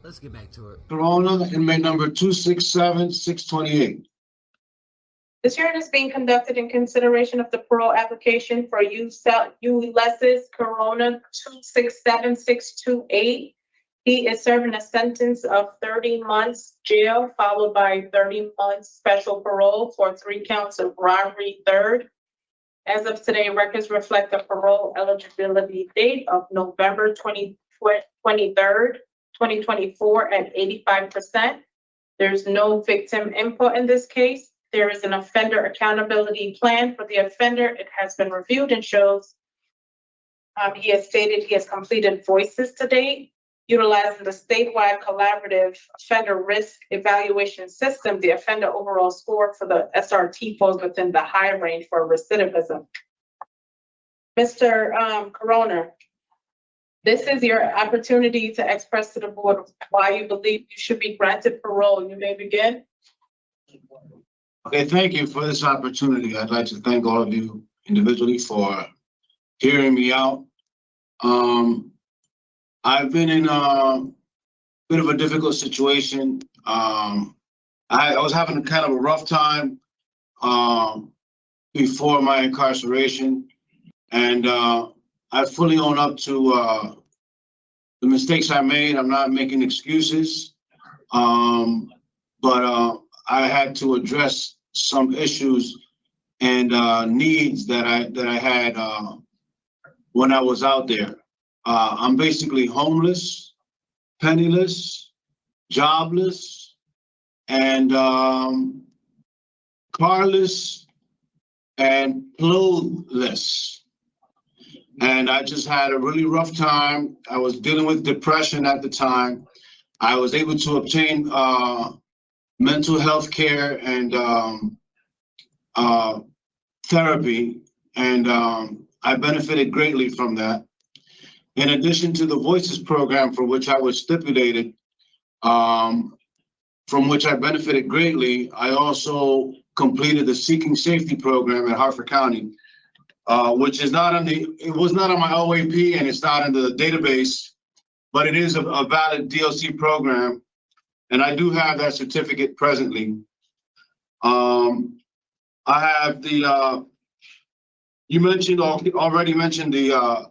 Let's get back to it. Corona, inmate number 267628. This hearing is being conducted in consideration of the parole application for Ulysses Corona 267628. He is serving a sentence of 30 months jail, followed by 30 months special parole for 3 counts of robbery third. As of today, records reflect a parole eligibility date of November 23rd, 2024 at 85%. There's no victim input in this case. There is an offender accountability plan for the offender. It has been reviewed and shows he has stated he has completed voices to date. Utilizing the statewide collaborative offender risk evaluation system, the offender overall score for the SRT falls within the high range for recidivism. Mr. Corona, this is your opportunity to express to the board why you believe you should be granted parole. You may begin. Okay, thank you for this opportunity. I'd like to thank all of you individually for hearing me out. I've been in a bit of a difficult situation. I was having kind of a rough time before my incarceration, and I fully own up to the mistakes I made. I'm not making excuses, but I had to address some issues and needs that I had when I was out there. I'm basically homeless, penniless, jobless, and carless and clothless. And I just had a really rough time. I was dealing with depression at the time. I was able to obtain mental health care and therapy, and I benefited greatly from that. In addition to the Voices program, for which I was stipulated, from which I benefited greatly, I also completed the Seeking Safety program at Harford County, which is not on it was not on my OAP and it's not in the database, but it is a valid DLC program. And I do have that certificate presently. I have the, you already mentioned the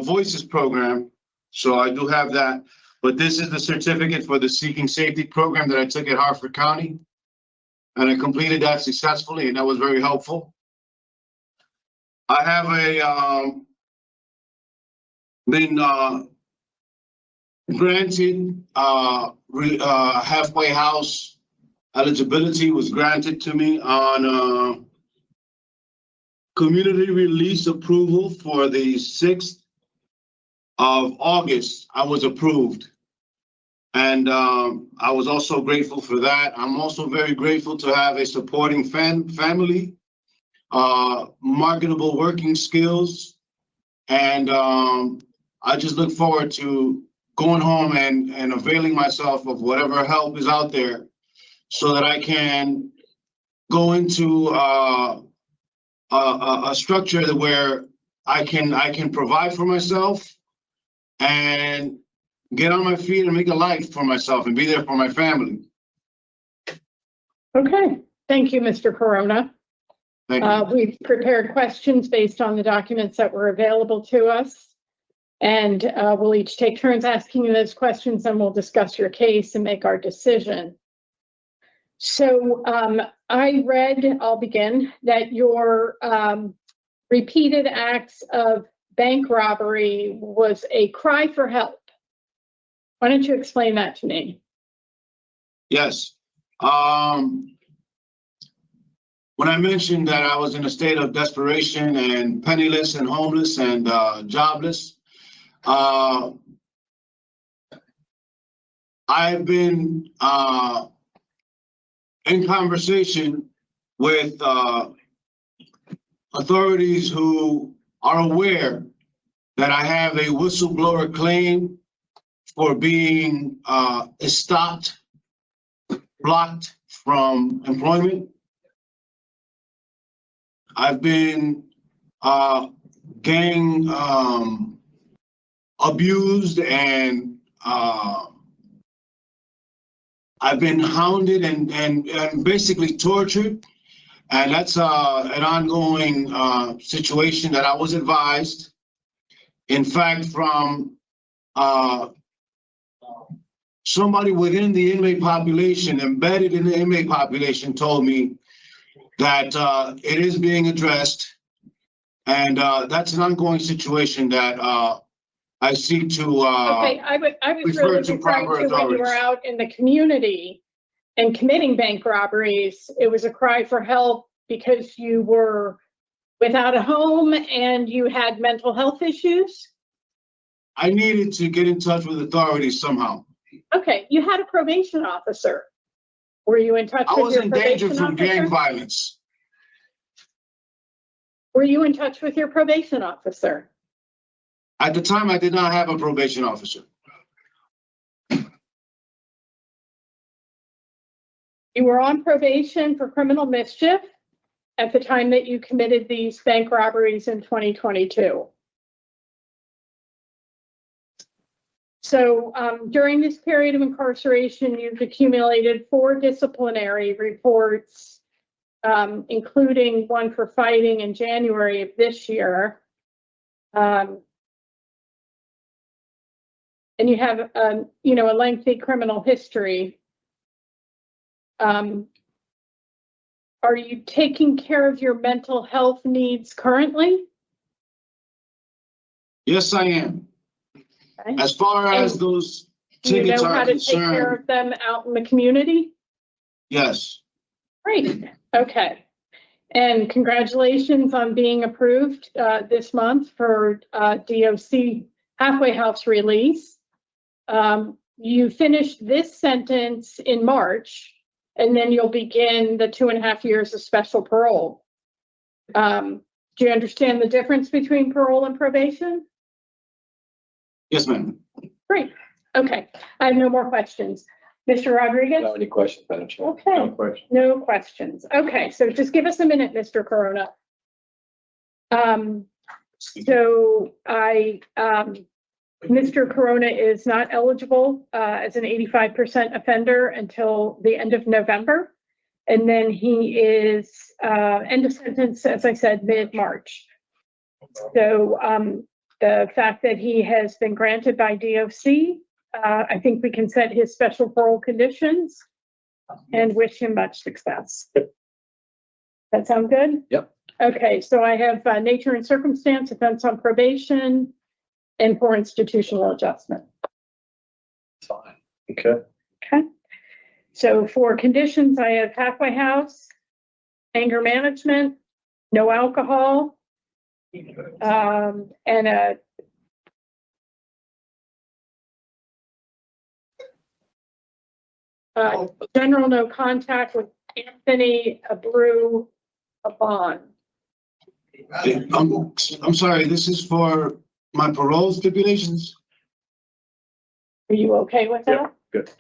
Voices program, so I do have that. But this is the certificate for the Seeking Safety program that I took at Harford County. And I completed that successfully, and that was very helpful. I have been granted halfway house eligibility was granted to me on community release approval for the 6th of August. I was approved, and I was also grateful for that. I'm also very grateful to have a supporting family, marketable working skills, and I just look forward to going home and availing myself of whatever help is out there so that I can go into a structure where I can provide for myself and get on my feet and make a life for myself and be there for my family. Okay, thank you, Mr. Corona. Thank you. We've prepared questions based on the documents that were available to us. And we'll each take turns asking you those questions, and we'll discuss your case and make our decision. So I read, I'll begin, that your repeated acts of bank robbery was a cry for help. Why don't you explain that to me? Yes. When I mentioned that I was in a state of desperation and penniless and homeless and jobless, I've been in conversation with authorities who are aware that I have a whistleblower claim for being stopped, blocked from employment. I've been gang abused and I've been hounded and basically tortured. And that's an ongoing situation that I was advised. In fact, from somebody within the inmate population, embedded in the inmate population, told me that it is being addressed. And that's an ongoing situation that I seek to Okay, I was refer really to referring proper to when you were authorities. out in the community and committing bank robberies. It was a cry for help because you were without a home and you had mental health issues. I needed to get in touch with authorities somehow. Okay, you had a probation officer. Were you in touch I with was your in danger probation from gang officer? violence. Were you in touch with your probation officer? At the time, I did not have a probation officer. You were on probation for criminal mischief at the time that you committed these bank robberies in 2022. So during this period of incarceration, you've accumulated 4 disciplinary reports, including one for fighting in January of this year. And you have, a lengthy criminal history. Are you taking care of your mental health needs currently? Yes, I am. Okay. As far as And those Do you tickets know how are to take care concerned, of them out in the community? yes. Great, okay. And congratulations on being approved this month for DOC halfway house release. You finished this sentence in March, and then you'll begin the 2.5 years of special parole. Do you understand the difference between parole and probation? Yes, ma'am. Great, okay. I have no more questions. Mr. Rodriguez? No, any questions, Madam Chair? Okay. No questions. No questions. Okay, so just give us a minute, Mr. Corona. Mr. Corona is not eligible as an 85% offender until the end of November. And then he is end of sentence, as I said, mid-March. So the fact that he has been granted by DOC, I think we can set his special parole conditions and wish him much success. That sound good? Yep. Okay, so I have nature and circumstance, offense on probation, and for institutional adjustment. Fine. Okay. Okay. So for conditions, I have halfway house, anger management, no alcohol, and a general no contact with Anthony Abreu Abon. I'm sorry, this is for my parole stipulations? Are you okay with that? Good.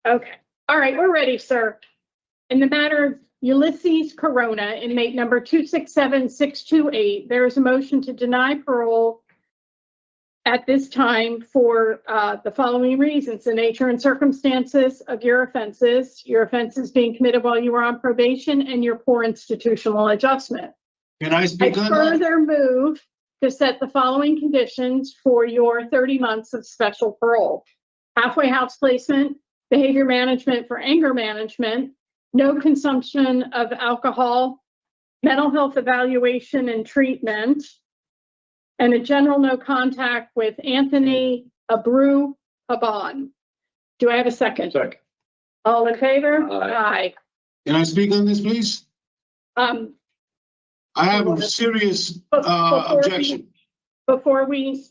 Okay. All right, we're ready, sir. In the matter of Ulysses Corona, inmate number 267628, there is a motion to deny parole at this time for the following reasons: the nature and circumstances of your offenses being committed while you were on probation, and your poor institutional adjustment. Can I speak I on that? further move to set the following conditions for your 30 months of special parole: halfway house placement, behavior management for anger management, no consumption of alcohol, mental health evaluation and treatment, and a general no contact with Anthony Abreu Abon. Do I have a second? Second. All in favor? Aye. Can I speak on this, please? Aye. I have a serious objection Before we,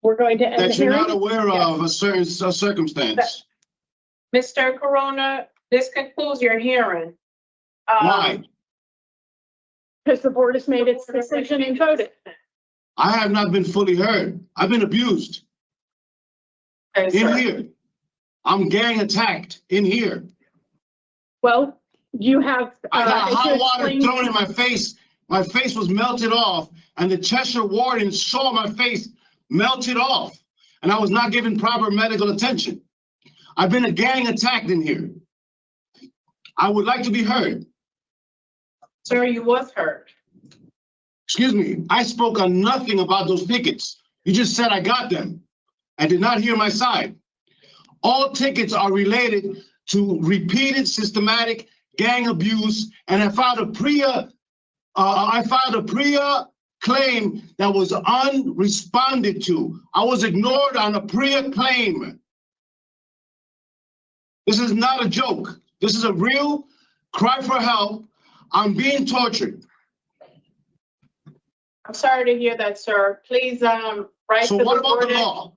we're going to end the that you're hearing. not aware of a certain circumstance. Mr. Corona, this concludes your hearing. Why? Because the board has made its decision and voted. I have not been fully heard. I've been abused Okay, in sir. here. I'm gang attacked in here. Well, you have. I got as you hot water explained- thrown in my face. My face was melted off, and the Cheshire warden saw my face melted off. and I was not given proper medical attention. I've been a gang attacked in here. I would like to be heard. Sir, you was heard. Excuse me, I spoke on nothing about those tickets. You just said I got them and did not hear my side. All tickets are related to repeated systematic gang abuse, and I filed a PREA claim that was unresponded to. I was ignored on a PREA claim. This is not a joke. This is a real cry for help. I'm being tortured. I'm sorry to hear that, sir. Please, write So to what the about the warden. law?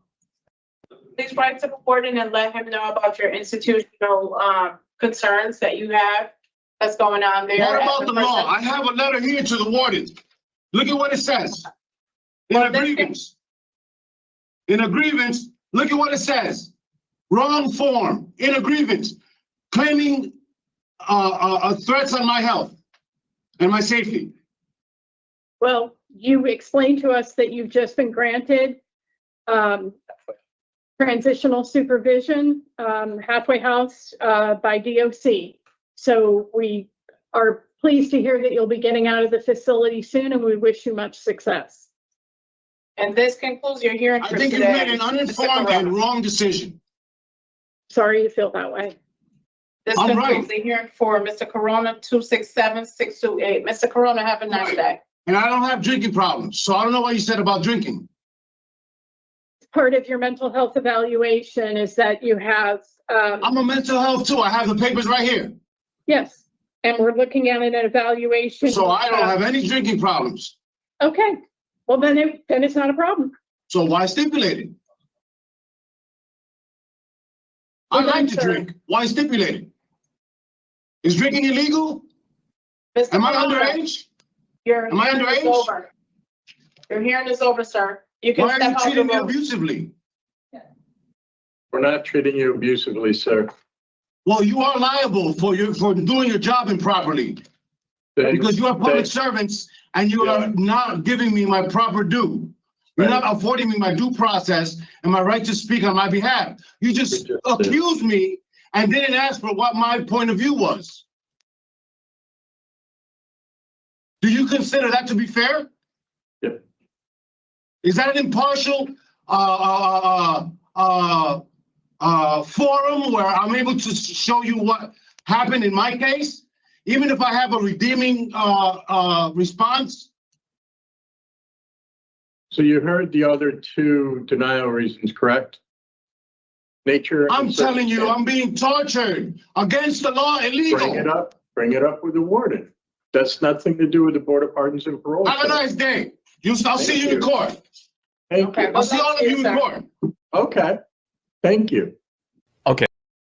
Please write to the warden and let him know about your institutional, concerns that you have that's going on there. What as about a the law? person. I have a letter here to the warden. Look at what it says. In Well, a this grievance. In a grievance, look at what it says. Wrong form, in a grievance, claiming threats on my health and my safety. Well, you explained to us that you've just been granted transitional supervision, halfway house by DOC. So we are pleased to hear that you'll be getting out of the facility soon, and we wish you much success. And this concludes your hearing I for think you today. made an uninformed and wrong decision. Sorry you feel that way. This I'm concludes right. the hearing for Mr. Corona, 267-628. Mr. Corona, have a nice day. And I don't have drinking problems, so I don't know what you said about drinking. Part of your mental health evaluation is that you have, I'm a mental health too. I have the papers right here. yes, and we're looking at an evaluation. So I don't have any drinking problems. Okay, well, then it's not a problem. So why stipulate it? I Well, like to sir. drink. Why stipulate it? Is drinking illegal? Mr. Am I Corona, underage? Your Am I hearing is underage? over. Your hearing is over, sir. You can Why are you step out the treating me room. abusively? We're not treating you abusively, sir. Well, you are liable for doing your job improperly because you are public servants and you are not giving me my proper due. You're not affording me my due process and my right to speak on my behalf. You just accused me and didn't ask for what my point of view was. Do you consider that to be fair? Yep. Is that an impartial forum where I'm able to show you what happened in my case, even if I have a redeeming response? So you heard the other two denial reasons, correct? Nature. I'm and telling you, I'm circumstance. being tortured against the law, illegal. Bring it up with the warden. That's nothing to do with the Board of Pardons and Parole. Have a nice day. I'll see you in court. Thank Okay. you. I'll see all of you in court. Okay, thank you.